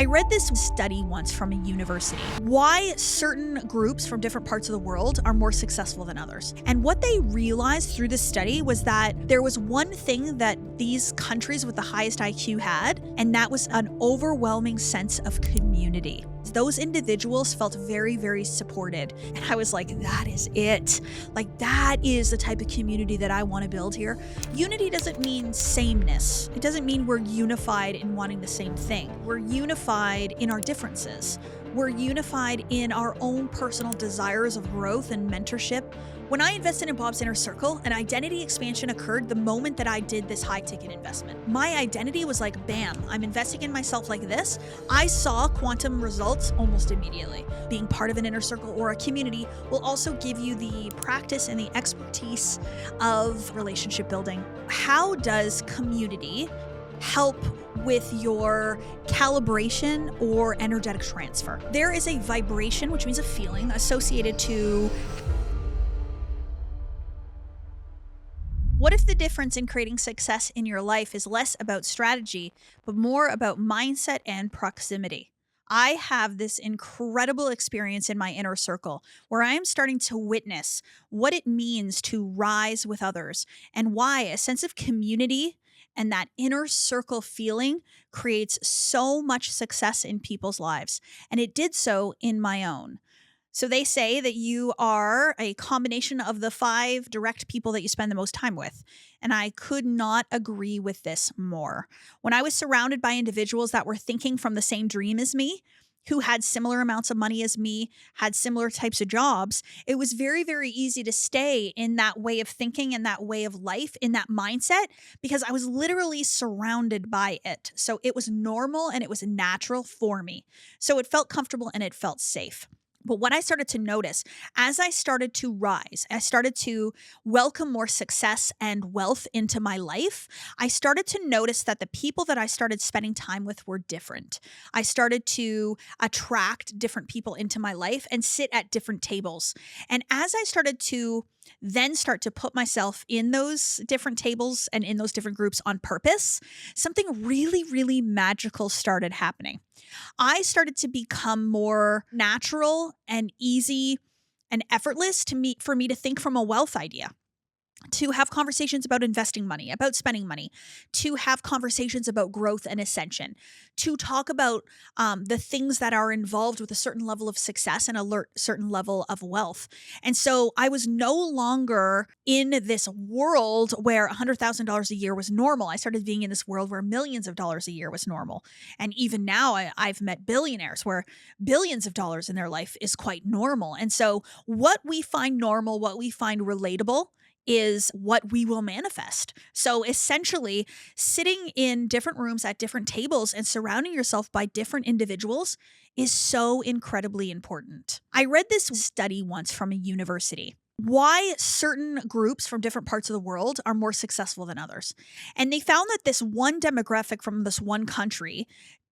I read this study once from a university, why certain groups from different parts of the world are more successful than others. And what they realized through this study was that there was one thing that these countries with the highest IQ had, and that was an overwhelming sense of community. Those individuals felt very, very supported. And I was like, that is it. Like, that is the type of community that I want to build here. Unity doesn't mean sameness. It doesn't mean we're unified in wanting the same thing. We're unified in our differences. We're unified in our own personal desires of growth and mentorship. When I invested in Bob's Inner Circle, an identity expansion occurred the moment that I did this high-ticket investment. My identity was like, bam, I'm investing in myself like this. I saw quantum results almost immediately. Being part of an inner circle or a community will also give you the practice and the expertise of relationship building. How does community help with your calibration or energetic transfer? There is a vibration, which means a feeling, associated to what if the difference in creating success in your life is less about strategy, but more about mindset and proximity? I have this incredible experience in my inner circle where I am starting to witness what it means to rise with others and why a sense of community and that inner circle feeling creates so much success in people's lives. And it did so in my own. So they say that you are a combination of the 5 direct people that you spend the most time with. And I could not agree with this more. When I was surrounded by individuals that were thinking from the same dream as me, who had similar amounts of money as me, had similar types of jobs, it was very, very easy to stay in that way of thinking and that way of life, in that mindset, because I was literally surrounded by it. So it was normal and it was natural for me. So it felt comfortable and it felt safe. But what I started to notice as I started to rise, I started to welcome more success and wealth into my life. I started to notice that the people that I started spending time with were different. I started to attract different people into my life and sit at different tables. And as I started to then start to put myself in those different tables and in those different groups on purpose, something really, really magical started happening. I started to become more natural and easy and effortless for me to think from a wealth idea, to have conversations about investing money, about spending money, to have conversations about growth and ascension, to talk about the things that are involved with a certain level of success and a certain level of wealth. And so I was no longer in this world where $100,000 a year was normal. I started being in this world where millions of dollars a year was normal. And even now I've met billionaires where billions of dollars in their life is quite normal. And so what we find normal, what we find relatable, is what we will manifest. So essentially, sitting in different rooms at different tables and surrounding yourself by different individuals is so incredibly important. I read this study once from a university, why certain groups from different parts of the world are more successful than others. And they found that this one demographic from this one country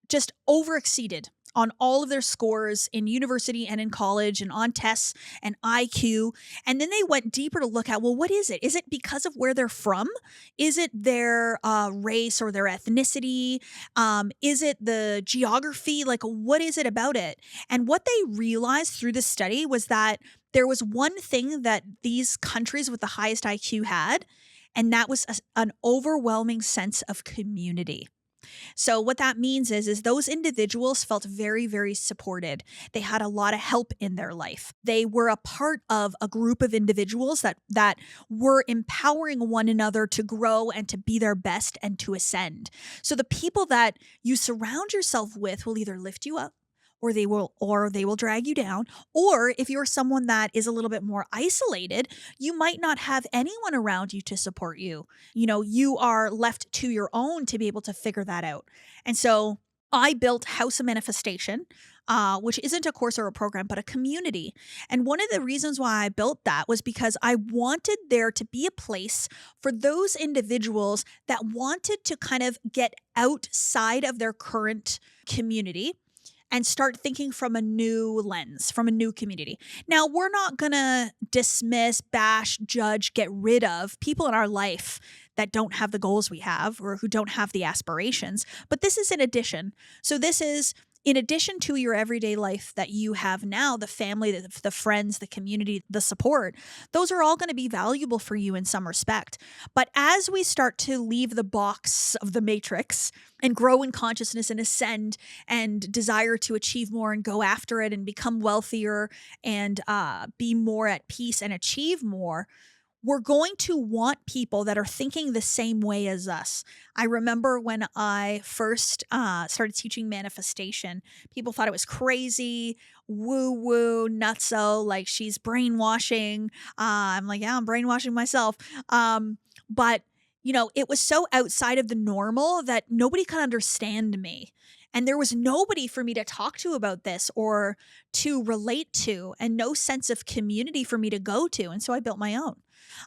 just overexceeded on all of their scores in university and in college and on tests and IQ. And then they went deeper to look at, well, what is it? Is it because of where they're from? Is it their race or their ethnicity? Is it the geography? Like, what is it about it? And what they realized through this study was that there was one thing that these countries with the highest IQ had, and that was an overwhelming sense of community. So what that means is those individuals felt very, very supported. They had a lot of help in their life. They were a part of a group of individuals that were empowering one another to grow and to be their best and to ascend. So the people that you surround yourself with will either lift you up, or they will drag you down. Or if you're someone that is a little bit more isolated, you might not have anyone around you to support you. You know, you are left to your own to be able to figure that out. And so I built House of Manifestation, which isn't a course or a program, but a community. And one of the reasons why I built that was because I wanted there to be a place for those individuals that wanted to kind of get outside of their current community and start thinking from a new lens, from a new community. Now, we're not going to dismiss, bash, judge, get rid of people in our life that don't have the goals we have or who don't have the aspirations, but this is an addition. So this is in addition to your everyday life that you have now, the family, the friends, the community, the support, those are all going to be valuable for you in some respect. But as we start to leave the box of the matrix and grow in consciousness and ascend and desire to achieve more and go after it and become wealthier and be more at peace and achieve more, we're going to want people that are thinking the same way as us. I remember when I first started teaching manifestation, people thought it was crazy, woo woo, nutso, like she's brainwashing. I'm like, yeah, I'm brainwashing myself. But, it was so outside of the normal that nobody could understand me. And there was nobody for me to talk to about this or to relate to, and no sense of community for me to go to. And so I built my own.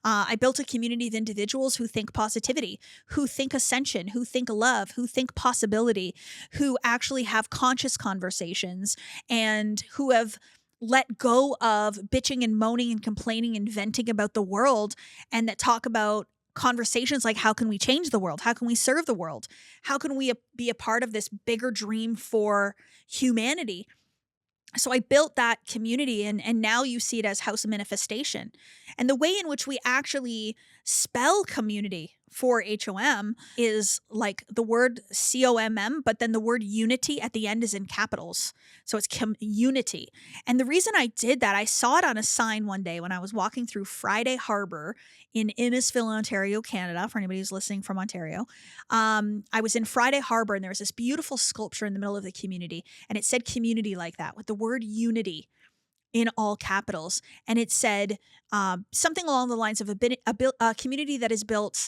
I built a community of individuals who think positivity, who think ascension, who think love, who think possibility, who actually have conscious conversations, and who have let go of bitching and moaning and complaining and venting about the world, and that talk about conversations like, how can we change the world? How can we serve the world? How can we be a part of this bigger dream for humanity? So I built that community, and now you see it as House of Manifestation. And the way in which we actually spell community for HOM is like the word COMM, but then the word unity at the end is in capitals. So it's unity. And the reason I did that, I saw it on a sign one day when I was walking through Friday Harbor in Innisfil, Ontario, Canada, for anybody who's listening from Ontario. I was in Friday Harbor, and there was this beautiful sculpture in the middle of the community, and it said community like that with the word unity in all capitals. And it said something along the lines of a community that is built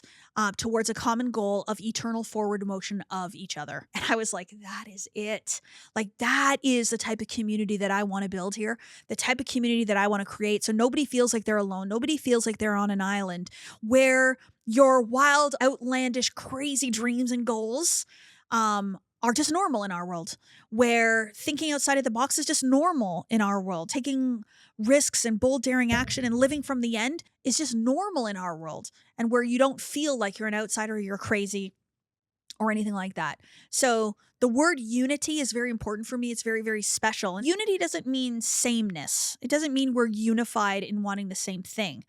towards a common goal of eternal forward motion of each other. And I was like, that is it. Like, that is the type of community that I want to build here, the type of community that I want to create. So nobody feels like they're alone. Nobody feels like they're on an island where your wild, outlandish, crazy dreams and goals are just normal in our world, where thinking outside of the box is just normal in our world. Taking risks and bold, daring action and living from the end is just normal in our world, and where you don't feel like you're an outsider or you're crazy or anything like that. So the word unity is very important for me. It's very, very special. And unity doesn't mean sameness. It doesn't mean we're unified in wanting the same thing.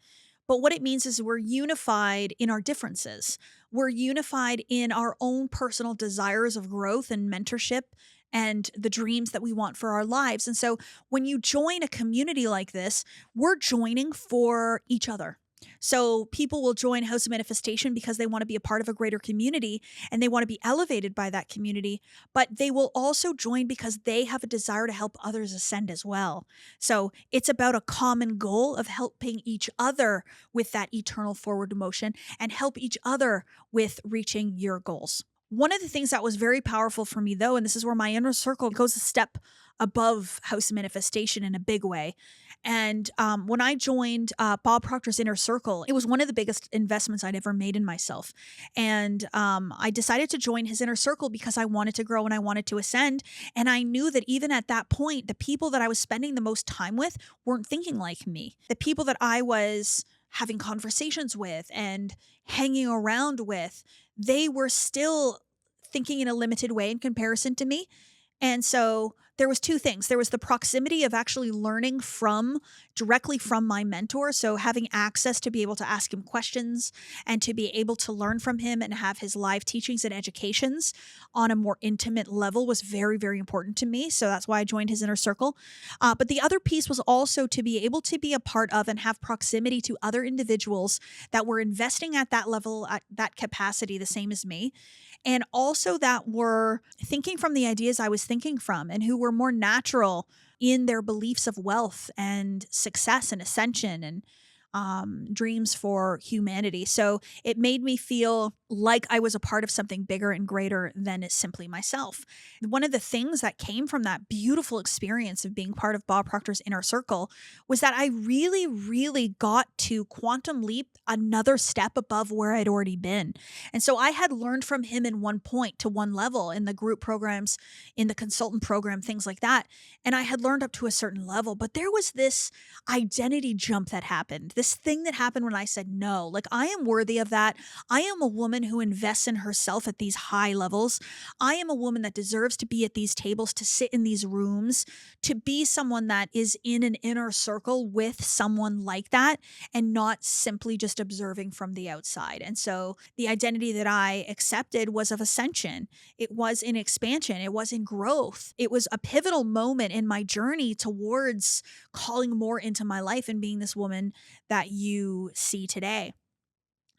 But what it means is we're unified in our differences. We're unified in our own personal desires of growth and mentorship and the dreams that we want for our lives. And so when you join a community like this, we're joining for each other. So people will join House of Manifestation because they want to be a part of a greater community and they want to be elevated by that community, but they will also join because they have a desire to help others ascend as well. So it's about a common goal of helping each other with that eternal forward motion and help each other with reaching your goals. One of the things that was very powerful for me, though, and this is where my inner circle goes a step above House of Manifestation in a big way. And when I joined Bob Proctor's Inner Circle, it was one of the biggest investments I'd ever made in myself. And I decided to join his Inner Circle because I wanted to grow and I wanted to ascend. And I knew that even at that point, the people that I was spending the most time with weren't thinking like me. The people that I was having conversations with and hanging around with, they were still thinking in a limited way in comparison to me. And so there was two things. There was the proximity of actually learning directly from my mentor. So having access to be able to ask him questions and to be able to learn from him and have his live teachings and educations on a more intimate level was very, very important to me. So that's why I joined his Inner Circle. But the other piece was also to be able to be a part of and have proximity to other individuals that were investing at that level, at that capacity, the same as me. And also that were thinking from the ideas I was thinking from, and who were more natural in their beliefs of wealth and success and ascension and dreams for humanity. So it made me feel like I was a part of something bigger and greater than simply myself. One of the things that came from that beautiful experience of being part of Bob Proctor's Inner Circle was that I really, really got to quantum leap another step above where I'd already been. And so I had learned from him in one point to one level in the group programs, in the consultant program, things like that. And I had learned up to a certain level, but there was this identity jump that happened, this this thing that happened when I said no. Like, I am worthy of that. I am a woman who invests in herself at these high levels. I am a woman that deserves to be at these tables, to sit in these rooms, to be someone that is in an inner circle with someone like that and not simply just observing from the outside. And so the identity that I accepted was of ascension. It was in expansion. It was in growth. It was a pivotal moment in my journey towards calling more into my life and being this woman that you see today.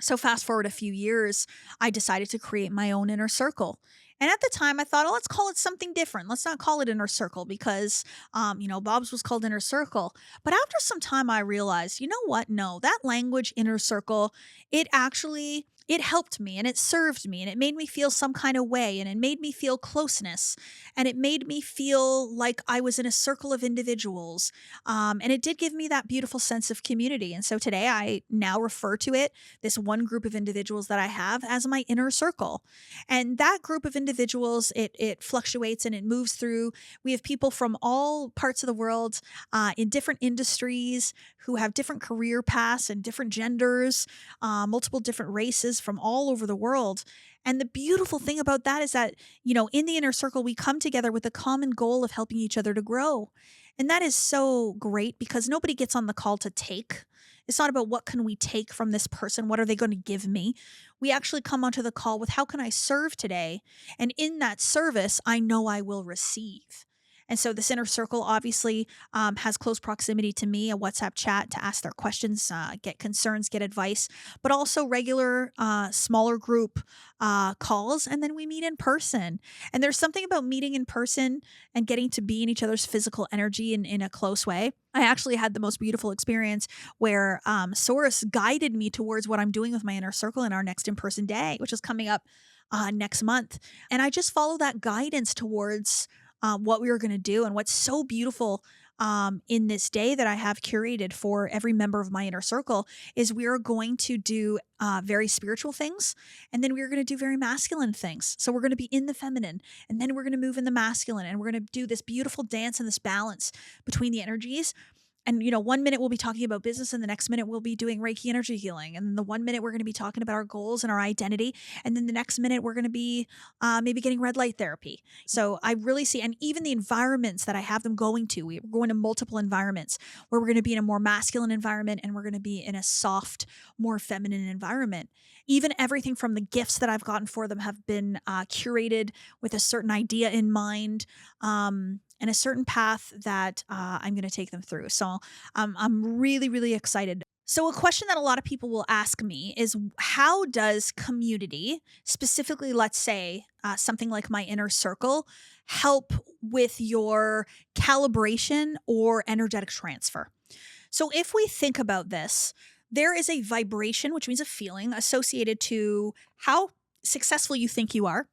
So fast forward a few years, I decided to create my own inner circle. And at the time, I thought, oh, let's call it something different. Let's not call it inner circle because, Bob's was called inner circle. But after some time, I realized, you know what? No, that language, inner circle, it helped me and it served me and it made me feel some kind of way and it made me feel closeness and it made me feel like I was in a circle of individuals. And it did give me that beautiful sense of community. And so today I now refer to it, this one group of individuals that I have, as my inner circle. And that group of individuals, it fluctuates and it moves through. We have people from all parts of the world, in different industries, who have different career paths and different genders, multiple different races from all over the world. And the beautiful thing about that is that, in the inner circle, we come together with the common goal of helping each other to grow. And that is so great because nobody gets on the call to take. It's not about what can we take from this person? What are they going to give me? We actually come onto the call with how can I serve today? And in that service, I know I will receive. And so this inner circle obviously has close proximity to me, a WhatsApp chat to ask their questions, get concerns, get advice, but also regular smaller group calls. And then we meet in person. And there's something about meeting in person and getting to be in each other's physical energy in a close way. I actually had the most beautiful experience where Source guided me towards what I'm doing with my inner circle in our next in person day, which is coming up next month. And I just follow that guidance towards what we were going to do. And what's so beautiful in this day that I have curated for every member of my inner circle is we are going to do very spiritual things. And then we're going to do very masculine things. So we're going to be in the feminine and then we're going to move in the masculine and we're going to do this beautiful dance and this balance between the energies. And, 1 minute we'll be talking about business and the next minute we'll be doing Reiki energy healing. And then the 1 minute we're going to be talking about our goals and our identity. And then the next minute we're going to be maybe getting red light therapy. So I really see, and even the environments that I have them going to, we're going to multiple environments where we're going to be in a more masculine environment and we're going to be in a soft, more feminine environment. Even everything from the gifts that I've gotten for them have been curated with a certain idea in mind. And a certain path that I'm going to take them through. So I'm really, really excited. So a question that a lot of people will ask me is how does community, specifically, let's say something like my inner circle, help with your calibration or energetic transfer? So if we think about this, there is a vibration, which means a feeling associated to how successful you think you are,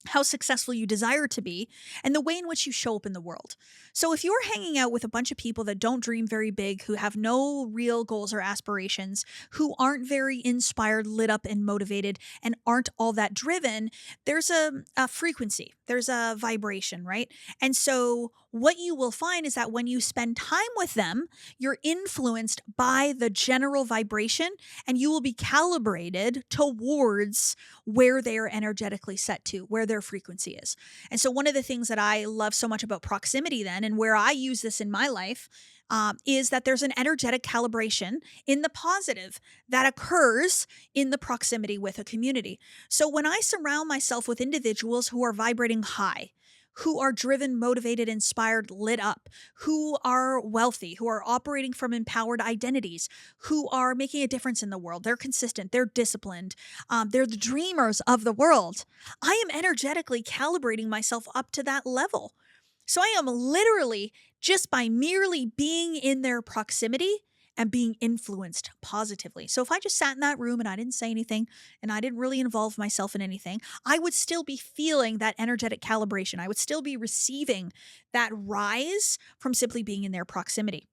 how successful you desire to be, and the way in which you show up in the world. So if you're hanging out with a bunch of people that don't dream very big, who have no real goals or aspirations, who aren't very inspired, lit up, and motivated, and aren't all that driven, there's a frequency, there's a vibration, right? And so what you will find is that when you spend time with them, you're influenced by the general vibration and you will be calibrated towards where they are energetically set to, where their frequency is. And so one of the things that I love so much about proximity then, and where I use this in my life, is that there's an energetic calibration in the positive that occurs in the proximity with a community. So when I surround myself with individuals who are vibrating high, who are driven, motivated, inspired, lit up, who are wealthy, who are operating from empowered identities, who are making a difference in the world. They're consistent, they're disciplined, they're the dreamers of the world. I am energetically calibrating myself up to that level. So I am literally, just by merely being in their proximity and being influenced positively. So if I just sat in that room and I didn't say anything and I didn't really involve myself in anything, I would still be feeling that energetic calibration. I would still be receiving that rise from simply being in their proximity.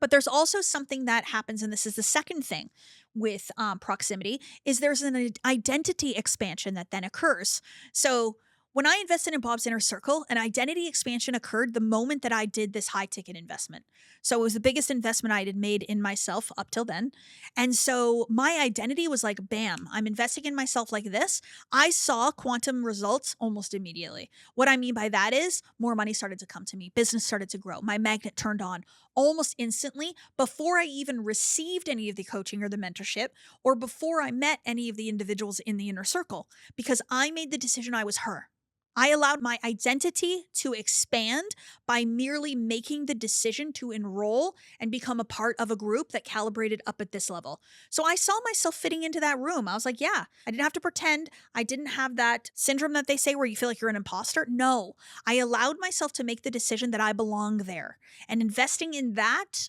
But there's also something that happens, and this is the second thing with proximity, is there's an identity expansion that then occurs. So When I invested in Bob's Inner Circle, an identity expansion occurred the moment that I did this high ticket investment. So it was the biggest investment I had made in myself up till then. And so my identity was like, bam, I'm investing in myself like this. I saw quantum results almost immediately. What I mean by that is more money started to come to me, business started to grow, my magnet turned on almost instantly before I even received any of the coaching or the mentorship, or before I met any of the individuals in the inner circle, because I made the decision I was her. I allowed my identity to expand by merely making the decision to enroll and become a part of a group that calibrated up at this level. So I saw myself fitting into that room. I was like, yeah, I didn't have to pretend. I didn't have that syndrome that they say where you feel like you're an imposter. No, I allowed myself to make the decision that I belong there. And investing in that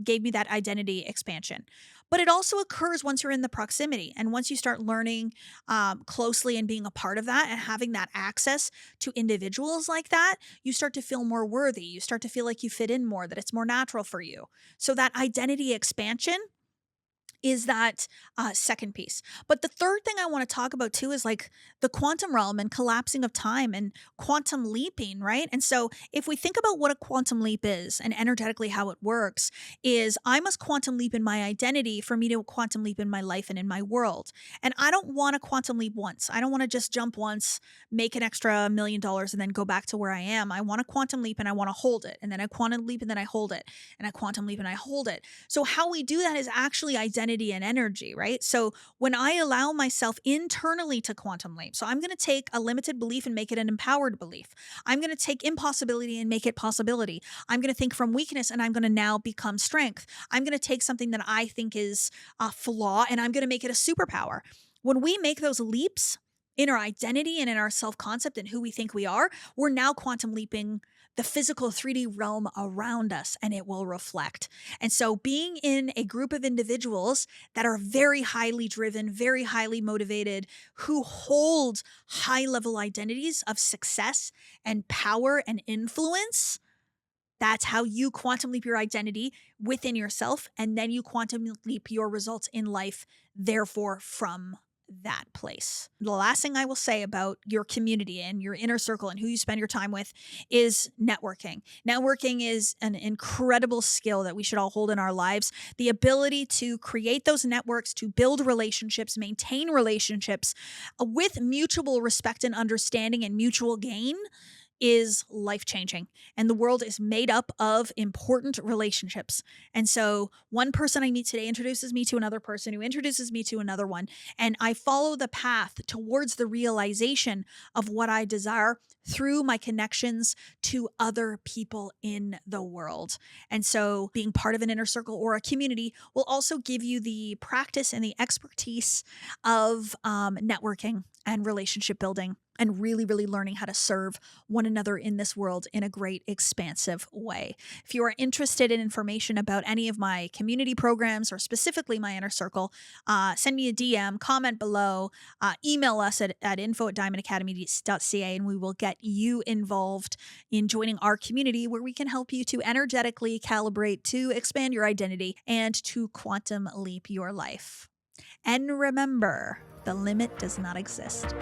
gave me that identity expansion. But it also occurs once you're in the proximity and once you start learning closely and being a part of that and having that access to individuals like that, you start to feel more worthy. You start to feel like you fit in more, that it's more natural for you. So that identity expansion is that second piece. But the third thing I want to talk about too is like the quantum realm and collapsing of time and quantum leaping, right? And so if we think about what a quantum leap is and energetically how it works, is I must quantum leap in my identity for me to quantum leap in my life and in my world. And I don't want to quantum leap once. I don't want to just jump once, make an extra $1 million and then go back to where I am. I want to quantum leap and I want to hold it. And then I quantum leap and then I hold it. And I quantum leap and I hold it. So how we do that is actually identity and energy, right? So when I allow myself internally to quantum leap, so I'm going to take a limited belief and make it an empowered belief. I'm going to take impossibility and make it possibility. I'm going to think from weakness and I'm going to now become strength. I'm going to take something that I think is a flaw and I'm going to make it a superpower. When we make those leaps in our identity and in our self-concept and who we think we are, we're now quantum leaping the physical 3D realm around us and it will reflect. And so being in a group of individuals that are very highly driven, very highly motivated, who hold high level identities of success and power and influence, that's how you quantum leap your identity within yourself. And then you quantum leap your results in life, therefore, from that place. The last thing I will say about your community and your inner circle and who you spend your time with is networking. Networking is an incredible skill that we should all hold in our lives. The ability to create those networks, to build relationships, maintain relationships with mutual respect and understanding and mutual gain is life-changing. And the world is made up of important relationships. And so one person I meet today introduces me to another person who introduces me to another one. And I follow the path towards the realization of what I desire through my connections to other people in the world. And so being part of an inner circle or a community will also give you the practice and the expertise of networking and relationship building and really, really learning how to serve one another in this world in a great, expansive way. If you are interested in information about any of my community programs or specifically my inner circle, send me a DM, comment below, email us at info@diamondacademy.ca, and we will get you involved in joining our community where we can help you to energetically calibrate, to expand your identity, and to quantum leap your life. And remember, the limit does not exist.